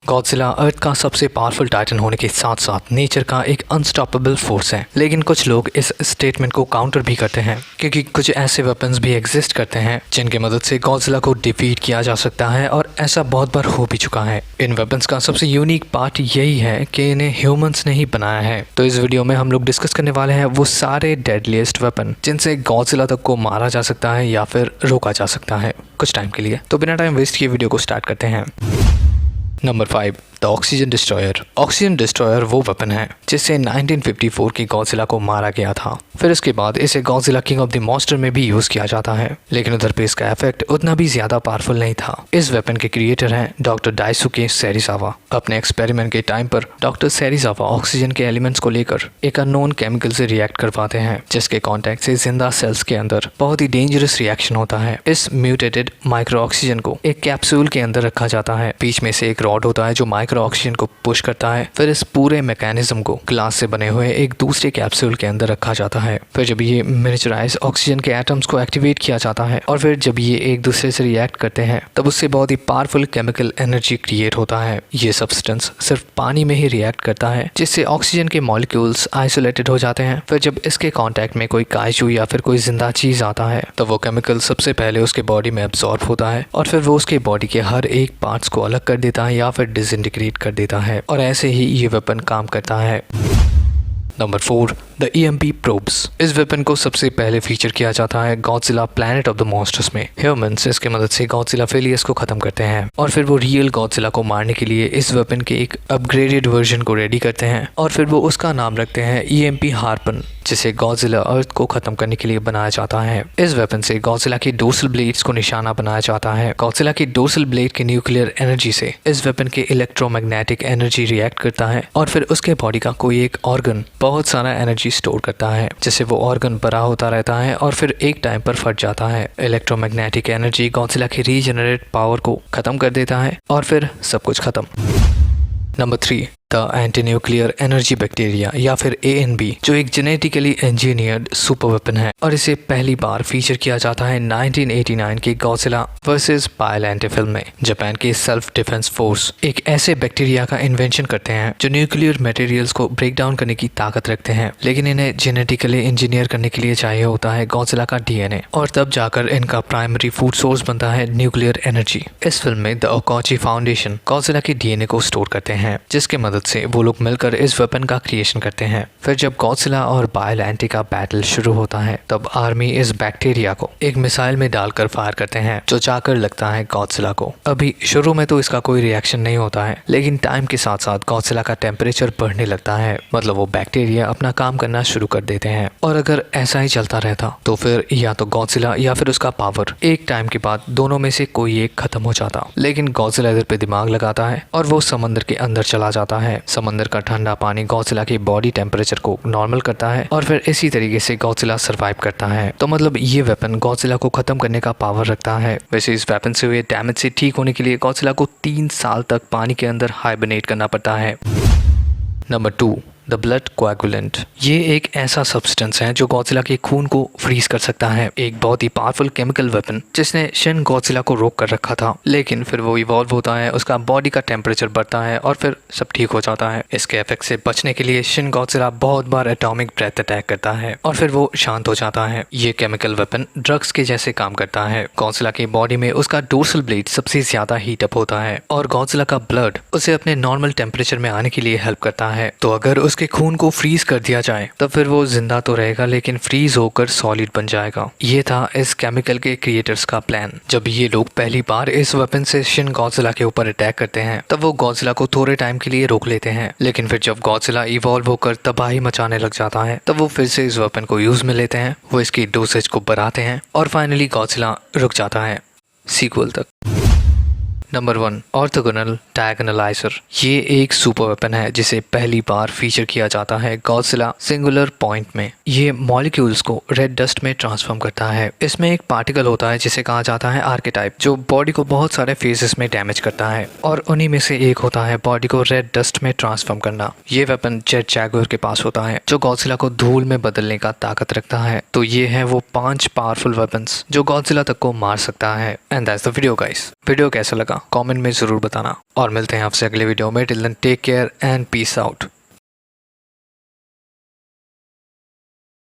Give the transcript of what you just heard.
Godzilla अर्थ का सबसे powerful Titan होने के साथ साथ नेचर का एक अनस्टॉपेबल फोर्स है, लेकिन कुछ लोग इस स्टेटमेंट को काउंटर भी करते हैं क्योंकि कुछ ऐसे वेपन्स भी एग्जिस्ट करते हैं जिनकी मदद से गॉडजिला को डिफीट किया जा सकता है और ऐसा बहुत बार हो भी चुका है। इन वेपन्स का सबसे यूनिक पार्ट यही है कि इन्हें ह्यूमंस ने ही बनाया है। तो इस वीडियो में हम लोग डिस्कस करने वाले हैं वो सारे डेडलीस्ट वेपन जिनसे गॉडजिला तक को मारा जा सकता है या फिर रोका जा सकता है कुछ टाइम के लिए। तो बिना टाइम वेस्ट किए वीडियो को स्टार्ट करते हैं। Number 5, the oxygen destroyer. Oxygen destroyer वो वेपन है जिससे 1954 की गॉडजिला को मारा गया था। फिर इसके बाद इसे Godzilla king of the monster में भी यूज किया जाता है, लेकिन उधर पे इसका इफेक्ट उतना भी ज्यादा पावरफुल नहीं था। इस वेपन के क्रिएटर हैं डॉक्टर डाइसुके सेरिजावा। अपने एक्सपेरिमेंट के टाइम पर डॉक्टर सेरिजावा ऑक्सीजन के एलिमेंट्स को लेकर एक अननोन केमिकल से रिएक्ट करवाते हैं, जिसके कॉन्टेक्ट से जिंदा सेल्स के अंदर बहुत ही डेंजरस रिएक्शन होता है। इस म्यूटेटेड माइक्रो ऑक्सीजन को एक कैप्सूल के अंदर रखा जाता है। बीच में से एक रॉड होता है जो माइक्रो ऑक्सीजन को पुश करता है। फिर इस पूरे मैकेनिज्म को ग्लास से बने हुए एक दूसरे कैप्सूल के अंदर रखा जाता है। फिर जब ये मिनिएचराइज ऑक्सीजन के एटम्स को एक्टिवेट किया जाता है और फिर जब ये एक दूसरे से रिएक्ट करते हैं तब उससे बहुत ही पावरफुल केमिकल एनर्जी क्रिएट होता है। ये सब्सटेंस सिर्फ पानी में ही रिएक्ट करता है, जिससे ऑक्सीजन के मॉलिक्यूल्स आइसोलेटेड हो जाते हैं। फिर जब इसके कांटेक्ट में कोई काइजू या फिर कोई जिंदा चीज आता है तो वो केमिकल सबसे पहले उसके बॉडी में एब्जॉर्ब होता है और फिर वो उसके बॉडी के हर एक पार्ट्स को अलग कर देता है या फिर डिसइंटीग्रेट कर देता है, और ऐसे ही ये वेपन काम करता है। Number 4, the EMP probes. इस वेपन को सबसे पहले फीचर किया जाता है Godzilla planet of the monsters में। ह्यूमंस इसके मदद से गॉडजिला फेलियर्स को खत्म करते हैं और फिर वो रियल गॉडजिला को मारने के लिए इस वेपन के एक अपग्रेडेड वर्जन को रेडी करते हैं और फिर वो उसका नाम रखते हैं EMP हार्पन, जिसे गॉडजिला अर्थ को खत्म करने के लिए बनाया जाता है। इस वेपन से गॉडजिला की डोर्सल ब्लेड्स को निशाना बनाया जाता है। गॉडजिला की डोर्सल ब्लेड की न्यूक्लियर एनर्जी से इस वेपन के इलेक्ट्रोमैग्नेटिक एनर्जी रिएक्ट करता है और फिर उसके बॉडी का कोई एक ऑर्गन बहुत सारा एनर्जी स्टोर करता है, जिससे वो ऑर्गन बड़ा होता रहता है और फिर एक टाइम पर फट जाता है। इलेक्ट्रोमैग्नेटिक एनर्जी गॉडजिला की रीजनरेट पावर को खत्म कर देता है और फिर सब कुछ खत्म। Number 3, the anti nuclear energy bacteria या फिर ANB, जो एक जेनेटिकली इंजीनियर्ड सुपर वेपन है और इसे पहली बार फीचर किया जाता है 1989 की गॉडजिला वर्सेस बायोलैंटे फिल्म में। जापान के सेल्फ डिफेंस फोर्स एक ऐसे बैक्टीरिया का इन्वेंशन करते हैं जो न्यूक्लियर मटेरियल्स को ब्रेक डाउन करने की ताकत रखते हैं, लेकिन इन्हें जेनेटिकली इंजीनियर करने के लिए चाहिए होता है गॉडजिला का DNA, और तब जाकर इनका प्राइमरी फूड सोर्स बनता है न्यूक्लियर एनर्जी। इस फिल्म में द ओकाची फाउंडेशन गॉडजिला के DNA को स्टोर करते हैं, जिसके मदद से वो लोग मिलकर इस वेपन का क्रिएशन करते हैं। फिर जब गॉडजिला और बायोलैंटे का बैटल शुरू होता है तब आर्मी इस बैक्टीरिया को एक मिसाइल में डालकर फायर करते हैं जो जाकर लगता है गॉडजिला को। अभी शुरू में तो इसका कोई रिएक्शन नहीं होता है, लेकिन टाइम के साथ साथ गॉडजिला का टेम्परेचर बढ़ने लगता है, मतलब वो बैक्टीरिया अपना काम करना शुरू कर देते हैं। और अगर ऐसा ही चलता रहता तो फिर या तो गॉडजिला या फिर उसका पावर एक टाइम के बाद दोनों में से कोई एक खत्म हो जाता। लेकिन गॉडजिला इधर पे दिमाग लगाता है और वो समंदर के अंदर चला जाता है। समंदर का ठंडा पानी गॉडजिला की बॉडी टेम्परेचर को नॉर्मल करता है और फिर इसी तरीके से गॉडजिला सरवाइव करता है। तो मतलब ये वेपन गॉडजिला को खत्म करने का पावर रखता है। वैसे इस वेपन से हुए डैमेज से ठीक होने के लिए गॉडजिला को 3 साल तक पानी के अंदर हाइबरनेट करना पड़ता है। Number 2, the blood coagulant. ये एक ऐसा सब्सटेंस है जो गॉडजिला के खून को फ्रीज कर सकता है। एक बहुत ही पावरफुल केमिकल वेपन जिसने शिन गॉडजिला को रोक कर रखा था, लेकिन फिर वो इवॉल्व होता है, उसका बॉडी का टेम्परेचर बढ़ता है और फिर सब ठीक हो जाता है। इसके इफेक्ट से बचने के लिए शिन गॉडजिला बहुत बार एटॉमिक ब्रेथ अटैक करता है और फिर वो शांत हो जाता है। ये केमिकल वेपन ड्रग्स के जैसे काम करता है। गॉडजिला की बॉडी में उसका डोर्सल ब्लेड सबसे ज्यादा हीट अप होता है और गॉडजिला का ब्लड उसे अपने नॉर्मल टेम्परेचर में आने के लिए हेल्प करता है। तो अगर उसके खून को फ्रीज कर दिया जाए तो फिर वो जिंदा तो रहेगा लेकिन फ्रीज होकर सॉलिड बन जाएगा। ये था इस केमिकल के क्रिएटर्स का प्लान। जब ये लोग पहली बार इस वेपन से शिन गॉडजिला के ऊपर अटैक करते हैं तब वो गॉडजिला को थोड़े टाइम के लिए रोक लेते हैं, लेकिन फिर जब गॉडजिला इवॉल्व होकर तबाही मचाने लग जाता है तब वो फिर से इस वेपन को यूज में लेते हैं। वो इसकी डोसेज को बढ़ाते हैं और फाइनली गॉडजिला रुक जाता है सीक्वल तक। Number 1, orthogonal diagonalizer. ये एक सुपर वेपन है जिसे पहली बार फीचर किया जाता है गॉडजिला सिंगुलर पॉइंट में। ये मॉलिक्यूल्स को रेड डस्ट में ट्रांसफॉर्म करता है। इसमें एक पार्टिकल होता है जिसे कहा जाता है आर्केटाइप, जो बॉडी को बहुत सारे फेजेस में डैमेज करता है और उन्हीं में से एक होता है बॉडी को रेड डस्ट में ट्रांसफॉर्म करना। ये वेपन जेट जैगुआर के पास होता है जो गॉडजिला को धूल में बदलने का ताकत रखता है। तो ये है वो 5 पावरफुल वेपन्स जो गॉडजिला तक को मार सकता है। And that's the video guys. Video कैसा लगा कमेंट में ज़रूर बताना और मिलते हैं आपसे अगले वीडियो में। Till then take care and peace out.